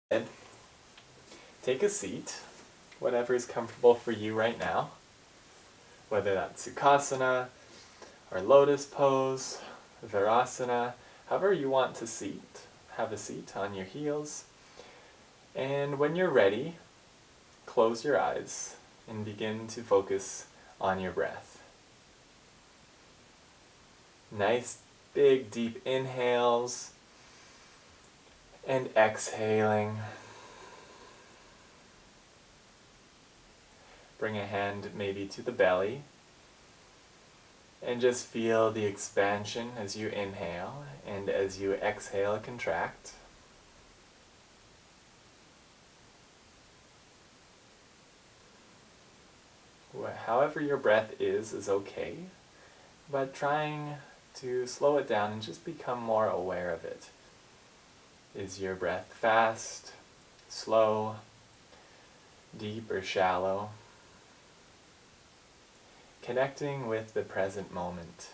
And take a seat, whatever is comfortable for you right now, whether that's Sukhasana or Lotus Pose, Virasana, however you want to seat. Have a seat on your heels. And when you're ready, close your eyes and begin to focus on your breath. Nice, big, deep inhales and exhaling. Bring a hand maybe to the belly and just feel the expansion as you inhale and as you exhale, contract. However your breath is okay, but trying to slow it down and just become more aware of it. Is your breath fast, slow, deep or shallow? Connecting with the present moment.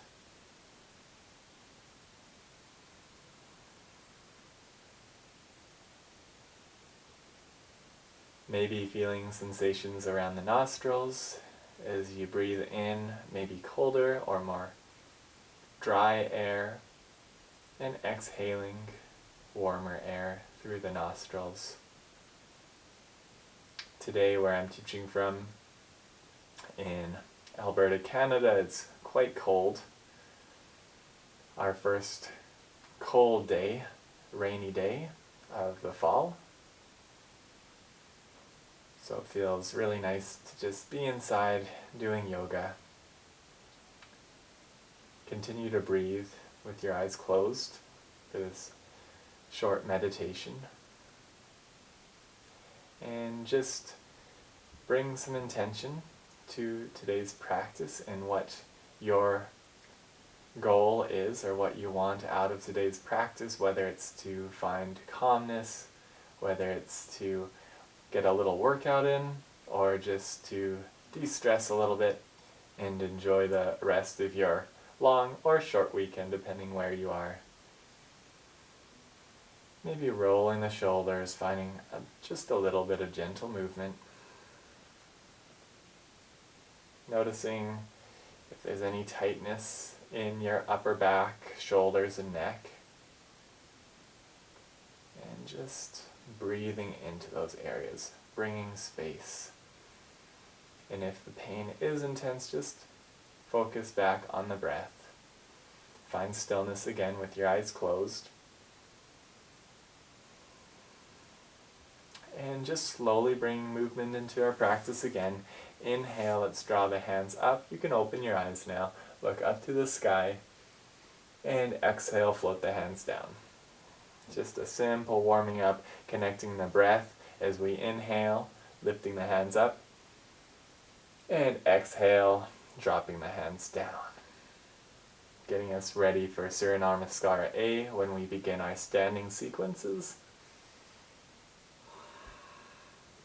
Maybe feeling sensations around the nostrils as you breathe in, maybe colder or more dry air, and exhaling warmer air through the nostrils. Today, where I'm teaching from in Alberta, Canada, it's quite cold. Our first cold day, rainy day of the fall. So it feels really nice to just be inside doing yoga. Continue to breathe with your eyes closed for this short meditation. And just bring some intention to today's practice and what your goal is or what you want out of today's practice, whether it's to find calmness, whether it's to get a little workout in, or just to de-stress a little bit and enjoy the rest of your long or short weekend, depending where you are. Maybe rolling the shoulders, finding just a little bit of gentle movement. Noticing if there's any tightness in your upper back, shoulders, and neck. And just breathing into those areas, bringing space. And if the pain is intense, just focus back on the breath. Find stillness again with your eyes closed. And just slowly bring movement into our practice again. Inhale, let's draw the hands up. You can open your eyes now. Look up to the sky. And exhale, float the hands down. Just a simple warming up, connecting the breath as we inhale, lifting the hands up. And exhale, dropping the hands down. Getting us ready for Surya Namaskara A when we begin our standing sequences.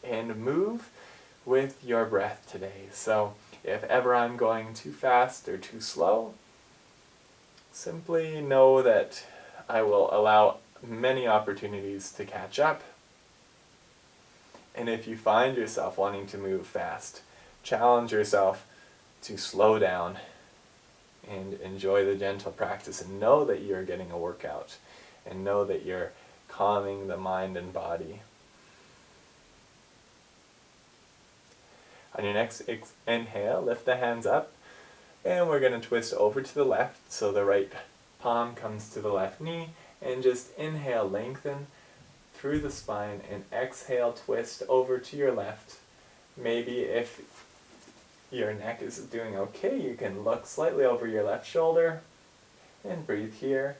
And move with your breath today. So if ever I'm going too fast or too slow, simply know that I will allow many opportunities to catch up. And if you find yourself wanting to move fast, challenge yourself to slow down and enjoy the gentle practice and know that you're getting a workout and know that you're calming the mind and body. On your next inhale, lift the hands up, and we're going to twist over to the left, so the right palm comes to the left knee, and just inhale, lengthen through the spine, and exhale, twist over to your left. Maybe if your neck is doing okay, you can look slightly over your left shoulder, and breathe here.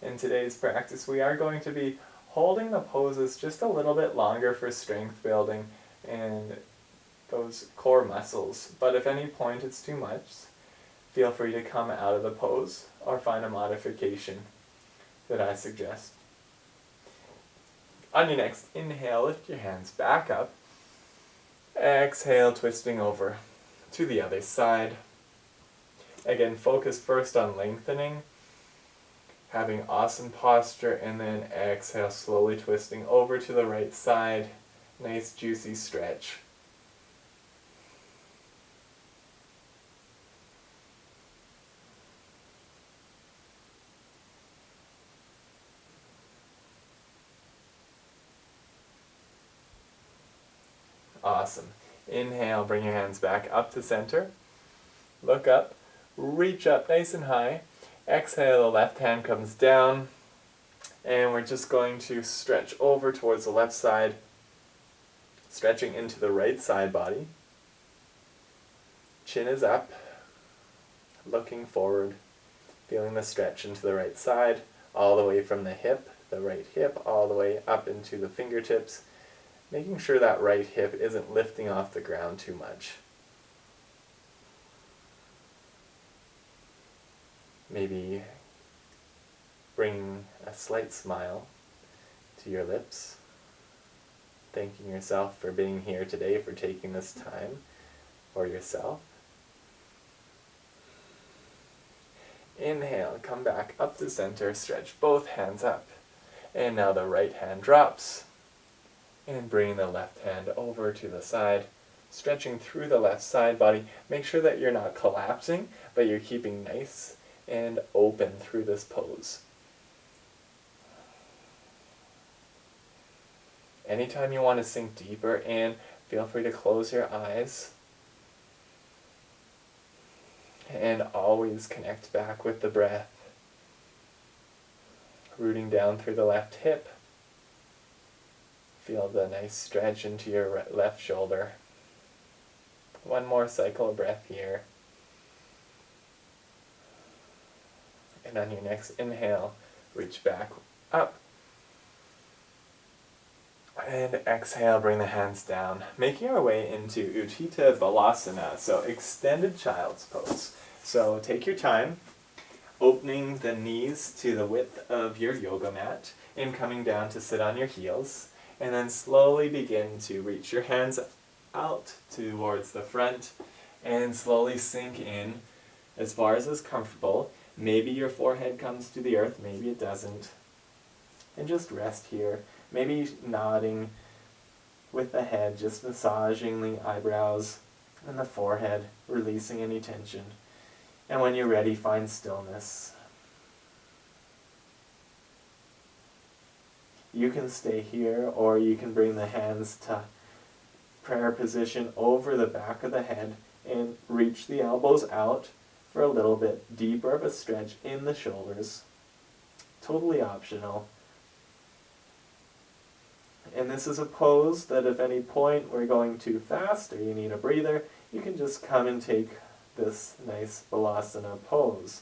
In today's practice, we are going to be holding the poses just a little bit longer for strength building and those core muscles. But if any point it's too much, feel free to come out of the pose or find a modification that I suggest. On your next inhale, lift your hands back up. Exhale, twisting over to the other side. Again, focus first on lengthening. having awesome posture, and then exhale, slowly twisting over to the right side. Nice juicy stretch. Awesome. Inhale, bring your hands back up to center. Look up, reach up nice and high. Exhale, the left hand comes down, and we're just going to stretch over towards the left side, stretching into the right side body. Chin is up, looking forward, feeling the stretch into the right side, all the way from the hip, the right hip, all the way up into the fingertips, making sure that right hip isn't lifting off the ground too much. Maybe bring a slight smile to your lips, thanking yourself for being here today, for taking this time for yourself. Inhale, come back up to center, stretch both hands up. And now the right hand drops. And bring the left hand over to the side, stretching through the left side body. Make sure that you're not collapsing, but you're keeping nice and open through this pose. Anytime you want to sink deeper in, feel free to close your eyes. And always connect back with the breath. Rooting down through the left hip. Feel the nice stretch into your left shoulder. One more cycle of breath here. And on your next inhale, reach back up. And exhale, bring the hands down, making our way into Utthita Balasana, so extended child's pose. So take your time, opening the knees to the width of your yoga mat, and coming down to sit on your heels, and then slowly begin to reach your hands out towards the front, and slowly sink in as far as is comfortable. Maybe your forehead comes to the earth, maybe it doesn't. And just rest here. Maybe nodding with the head, just massaging the eyebrows and the forehead, releasing any tension. And when you're ready, find stillness. You can stay here, or you can bring the hands to prayer position over the back of the head and reach the elbows out for a little bit deeper of a stretch in the shoulders. Totally optional. And this is a pose that if at any point we're going too fast or you need a breather, you can just come and take this nice Balasana pose.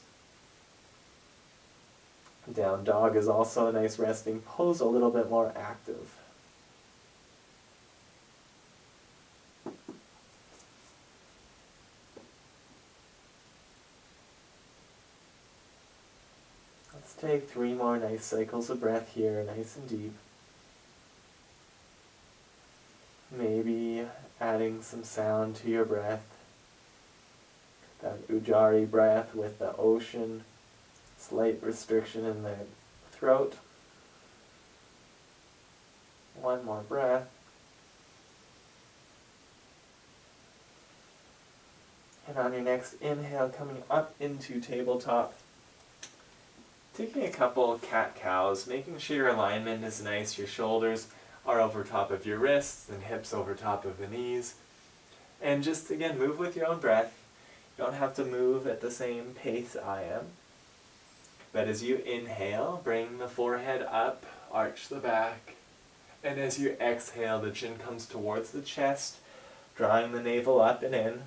Down dog is also a nice resting pose, a little bit more active. Let's take 3 more nice cycles of breath here, nice and deep. Maybe adding some sound to your breath. That Ujjayi breath with the ocean, slight restriction in the throat. One more breath. And on your next inhale, coming up into tabletop. Taking a couple cat-cows, making sure your alignment is nice, your shoulders are over top of your wrists and hips over top of the knees. And just again, move with your own breath. You don't have to move at the same pace I am. But as you inhale, bring the forehead up, arch the back. And as you exhale, the chin comes towards the chest, drawing the navel up and in.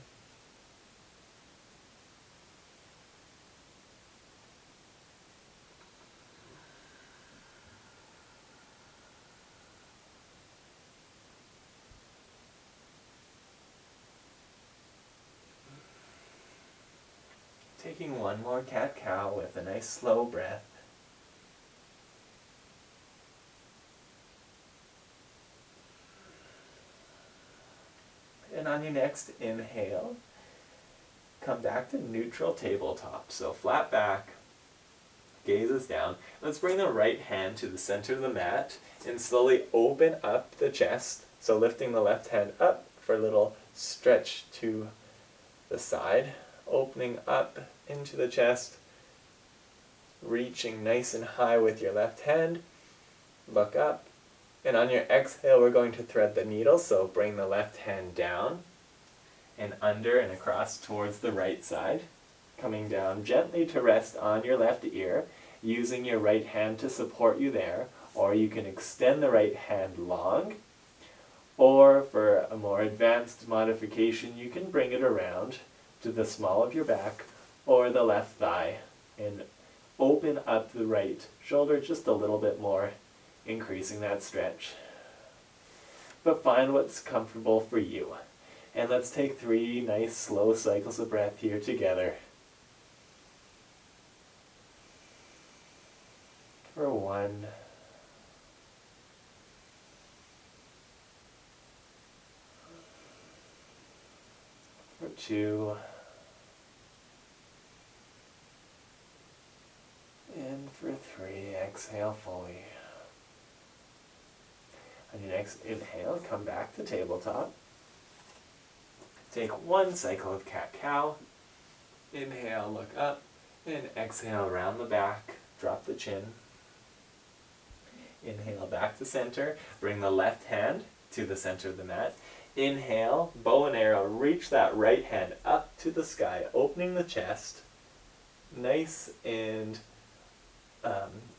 Taking one more cat-cow with a nice slow breath. And on your next inhale, come back to neutral tabletop. So flat back, gazes down. Let's bring the right hand to the center of the mat and slowly open up the chest. So lifting the left hand up for a little stretch to the side, opening up into the chest, reaching nice and high with your left hand, look up, and on your exhale we're going to thread the needle, so bring the left hand down and under and across towards the right side, coming down gently to rest on your left ear, using your right hand to support you there, or you can extend the right hand long, or for a more advanced modification you can bring it around to the small of your back or the left thigh and open up the right shoulder just a little bit more, increasing that stretch. But find what's comfortable for you. And let's take 3 nice slow cycles of breath here together. For 1. For 2. And for 3, exhale fully. On your next inhale, come back to tabletop. Take 1 cycle of cat-cow. Inhale, look up, and exhale around the back. Drop the chin. Inhale back to center. Bring the left hand to the center of the mat. Inhale, bow and arrow, reach that right hand up to the sky, opening the chest. Nice and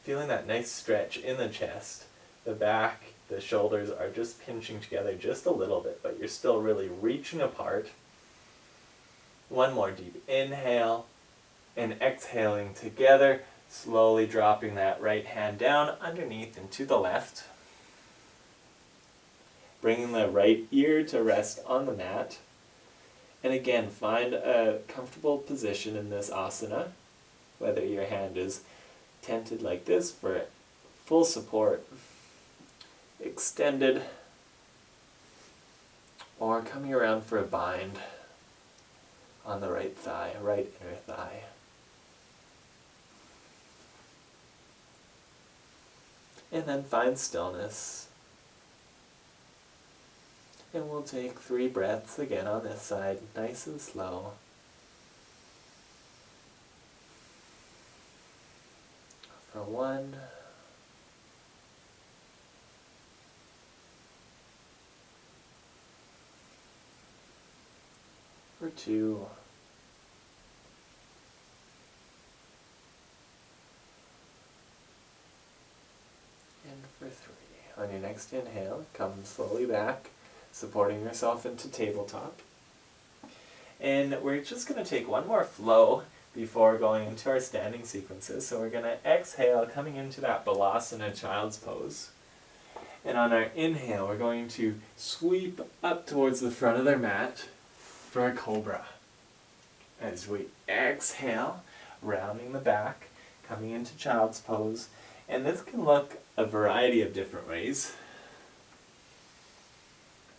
feeling that nice stretch in the chest. The back, the shoulders are just pinching together just a little bit, but you're still really reaching apart. 1 more deep inhale and exhaling together, slowly dropping that right hand down underneath and to the left. Bringing the right ear to rest on the mat. And again, find a comfortable position in this asana, whether your hand is tented like this for full support, extended, or coming around for a bind on the right thigh, right inner thigh. And then find stillness. And we'll take 3 breaths again on this side, nice and slow. For 1. For 2. And for 3. On your next inhale, come slowly back, supporting yourself into tabletop. And we're just going to take 1 more flow before going into our standing sequences. So we're going to exhale, coming into that Balasana child's pose. And on our inhale, we're going to sweep up towards the front of their mat for a cobra. As we exhale, rounding the back, coming into child's pose. And this can look a variety of different ways.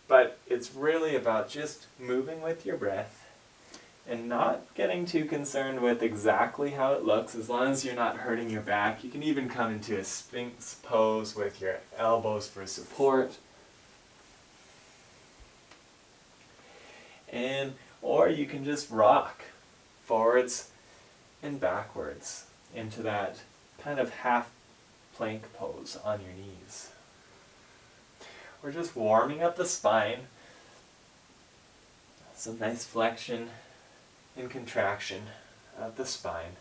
But it's really about just moving with your breath and not getting too concerned with exactly how it looks, as long as you're not hurting your back. You can even come into a Sphinx pose with your elbows for support. Or you can just rock forwards and backwards into that kind of half plank pose on your knees. We're just warming up the spine. Some nice flexion and contraction of the spine.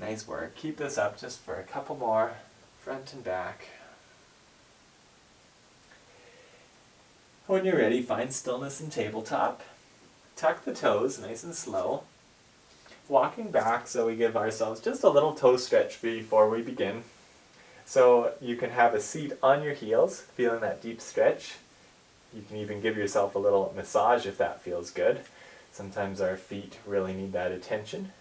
Nice work. Keep this up just for a couple more, front and back. When you're ready, find stillness in tabletop. Tuck the toes nice and slow. Walking back so we give ourselves just a little toe stretch before we begin. So you can have a seat on your heels, feeling that deep stretch. You can even give yourself a little massage if that feels good. Sometimes our feet really need that attention.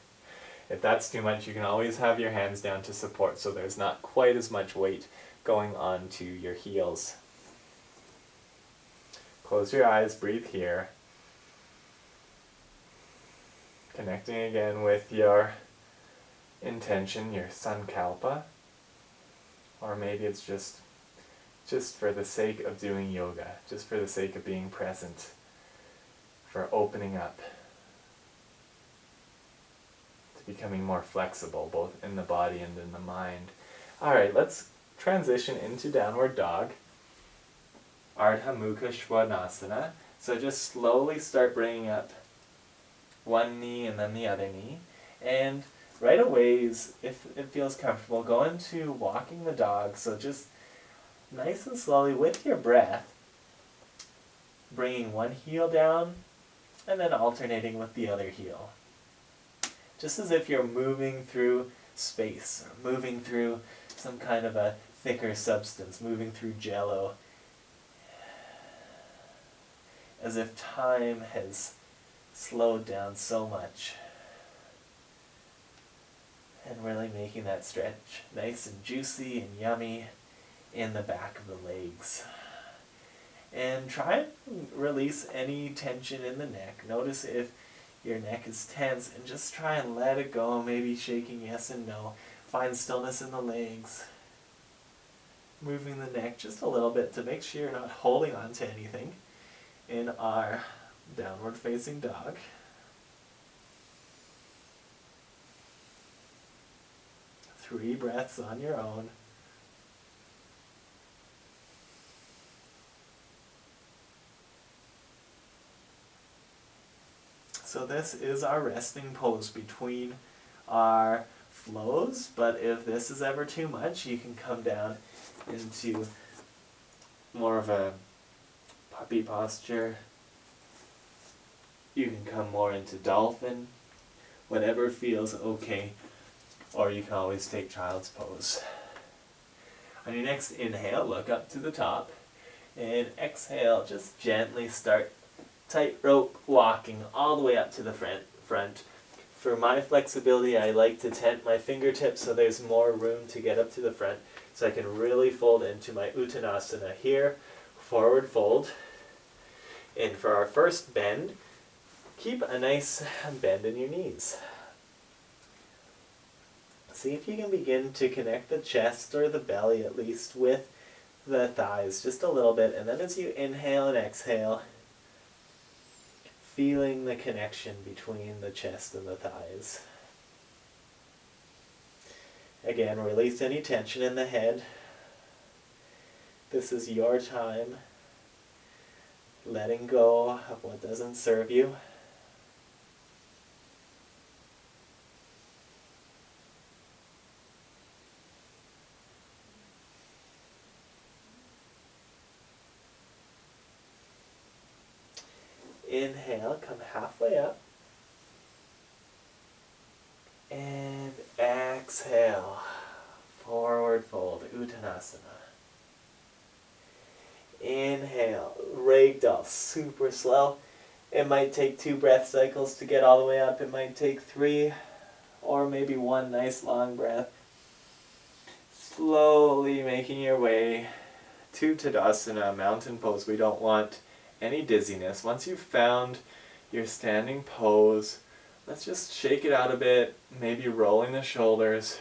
If that's too much, you can always have your hands down to support so there's not quite as much weight going onto your heels. Close your eyes, breathe here. Connecting again with your intention, your sankalpa, or maybe it's just for the sake of doing yoga, just for the sake of being present, for opening up, to becoming more flexible, both in the body and in the mind. Alright, let's transition into downward dog, Ardha Mukha Svanasana. So just slowly start bringing up one knee and then the other knee. And right away, if it feels comfortable, go into walking the dog. So just nice and slowly with your breath, bringing one heel down and then alternating with the other heel. Just as if you're moving through space, or moving through some kind of a thicker substance, moving through jello. As if time has slowed down so much. And really making that stretch nice and juicy and yummy in the back of the legs. And try and release any tension in the neck. Notice if your neck is tense and just try and let it go, maybe shaking yes and no. Find stillness in the legs. Moving the neck just a little bit to make sure you're not holding on to anything in our downward facing dog. Three breaths on your own. So this is our resting pose between our flows, but if this is ever too much, you can come down into more of a puppy posture. You can come more into dolphin, whatever feels okay, or you can always take child's pose. On your next inhale, look up to the top, and exhale, just gently start tightrope walking all the way up to the front. For my flexibility, I like to tent my fingertips so there's more room to get up to the front, so I can really fold into my Uttanasana here, forward fold. And for our first bend, keep a nice bend in your knees. See if you can begin to connect the chest or the belly at least with the thighs just a little bit, and then as you inhale and exhale, feeling the connection between the chest and the thighs. Again, release any tension in the head. This is your time. Letting go of what doesn't serve you. Inhale, come halfway up. And exhale, forward fold, Uttanasana. Inhale, ragdoll, super slow. It might take 2 breath cycles to get all the way up. It might take 3, or maybe 1 nice long breath. Slowly making your way to Tadasana, mountain pose. We don't want any dizziness. Once you've found your standing pose, let's just shake it out a bit, maybe rolling the shoulders,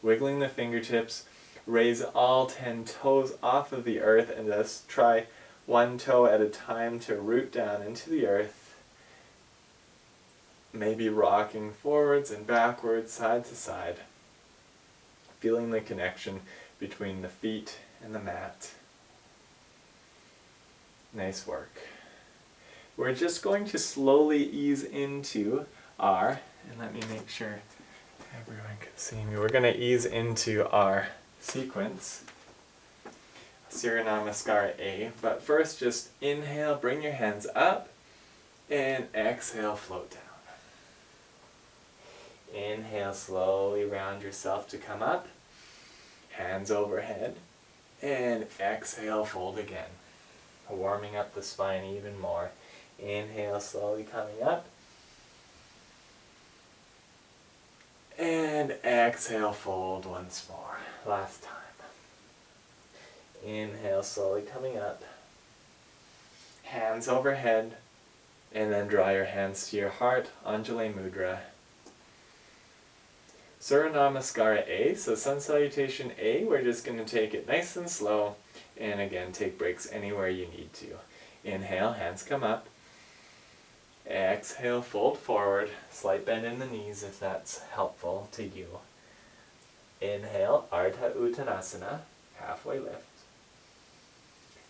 wiggling the fingertips, raise all 10 toes off of the earth, and just try 1 toe at a time to root down into the earth. Maybe rocking forwards and backwards, side to side, feeling the connection between the feet and the mat. Nice work. We're just going to slowly ease into our, and let me make sure everyone can see me, we're going to ease into our sequence, Surya Namaskar A, but first just inhale, bring your hands up, and exhale, float down. Inhale, slowly round yourself to come up, hands overhead, and exhale, fold again. Warming up the spine even more. Inhale, slowly coming up. And exhale, fold once more. Last time. Inhale, slowly coming up. Hands overhead. And then draw your hands to your heart, Anjali Mudra. Surya Namaskara A, so Sun Salutation A, we're just going to take it nice and slow, and again, take breaks anywhere you need to. Inhale, hands come up. Exhale, fold forward, slight bend in the knees if that's helpful to you. Inhale, Ardha Uttanasana, halfway lift.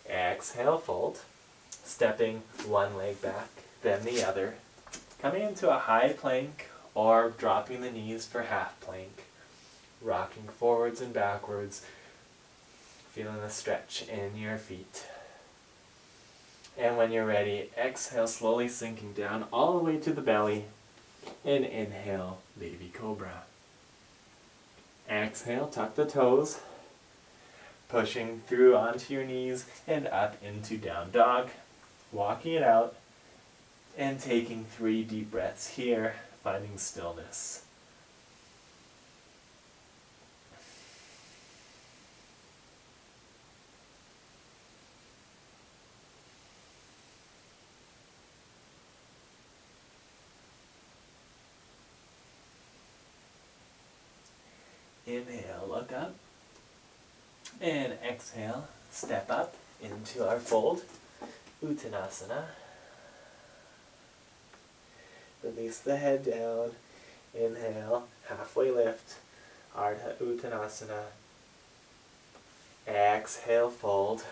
Exhale, fold, stepping one leg back, then the other. Coming into a high plank or dropping the knees for half plank. Rocking forwards and backwards, feeling the stretch in your feet. And when you're ready, exhale, slowly sinking down all the way to the belly. And inhale, Baby Cobra. Exhale, tuck the toes. Pushing through onto your knees and up into Down Dog. Walking it out and taking 3 deep breaths here, finding stillness. Inhale, look up. And exhale, step up into our fold, Uttanasana. Release the head down. Inhale, halfway lift, Ardha Uttanasana. Exhale, fold.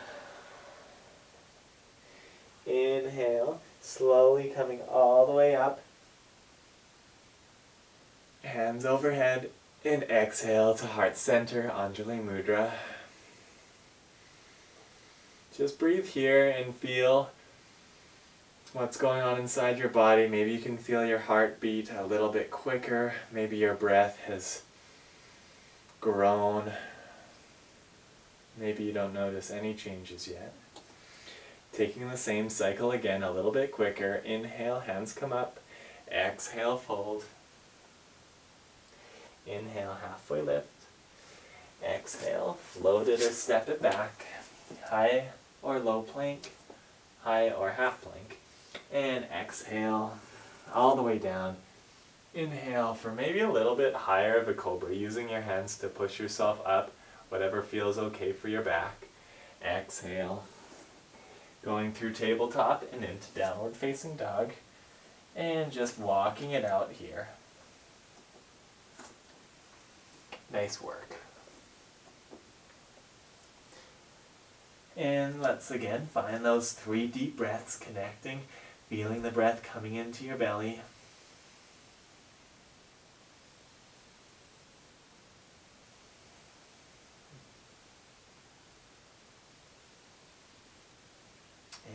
Inhale, slowly coming all the way up. Hands overhead, and exhale to heart center, Anjali Mudra. Just breathe here and feel what's going on inside your body. Maybe you can feel your heartbeat a little bit quicker. Maybe your breath has grown. Maybe you don't notice any changes yet. Taking the same cycle again a little bit quicker. Inhale, hands come up. Exhale, fold. Inhale, halfway lift. Exhale, float it or step it back. High or low plank, high or half plank. And exhale all the way down. Inhale for maybe a little bit higher of a cobra, using your hands to push yourself up, whatever feels okay for your back. Exhale. Going through tabletop and into downward facing dog. And just walking it out here. Nice work. And let's again find those 3 deep breaths, connecting, feeling the breath coming into your belly.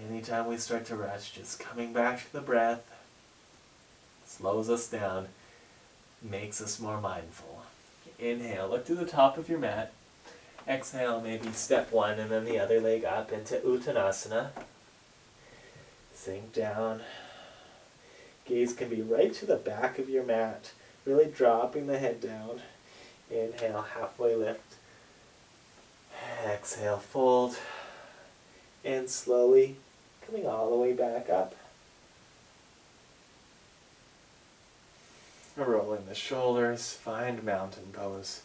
Anytime we start to rush, just coming back to the breath slows us down, makes us more mindful. Inhale, look to the top of your mat. Exhale, maybe step one and then the other leg up into Uttanasana. Sink down. Gaze can be right to the back of your mat, really dropping the head down. Inhale, halfway lift. Exhale, fold. And slowly coming all the way back up. Rolling the shoulders, find mountain pose.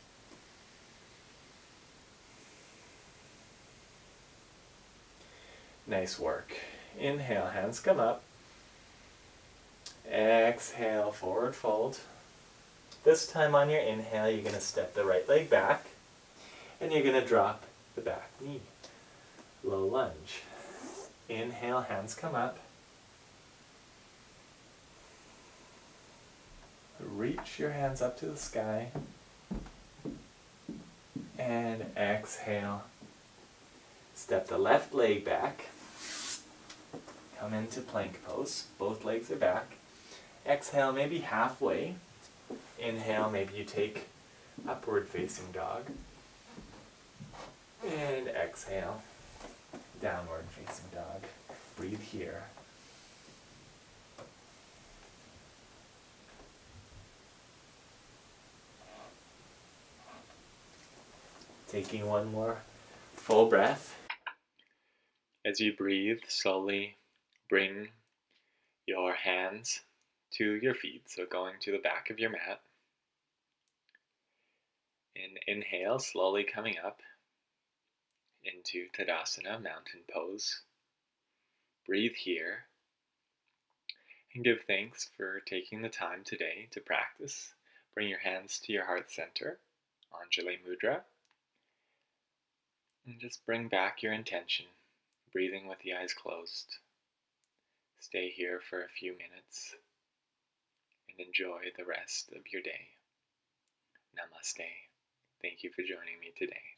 Nice work. Inhale, hands come up. Exhale, forward fold. This time on your inhale, you're going to step the right leg back, and you're going to drop the back knee. Low lunge. Inhale, hands come up. Reach your hands up to the sky. And exhale. Step the left leg back. Come into plank pose. Both legs are back. Exhale, maybe halfway. Inhale, maybe you take upward facing dog. And exhale, downward facing dog. Breathe here. Taking one more full breath. As you breathe, slowly bring your hands to your feet, so going to the back of your mat. Inhale, slowly coming up into Tadasana, mountain pose. Breathe here and give thanks for taking the time today to practice. Bring your hands to your heart center, Anjali Mudra, and just bring back your intention, breathing with the eyes closed. Stay here for a few minutes and enjoy the rest of your day. Namaste. Thank you for joining me today.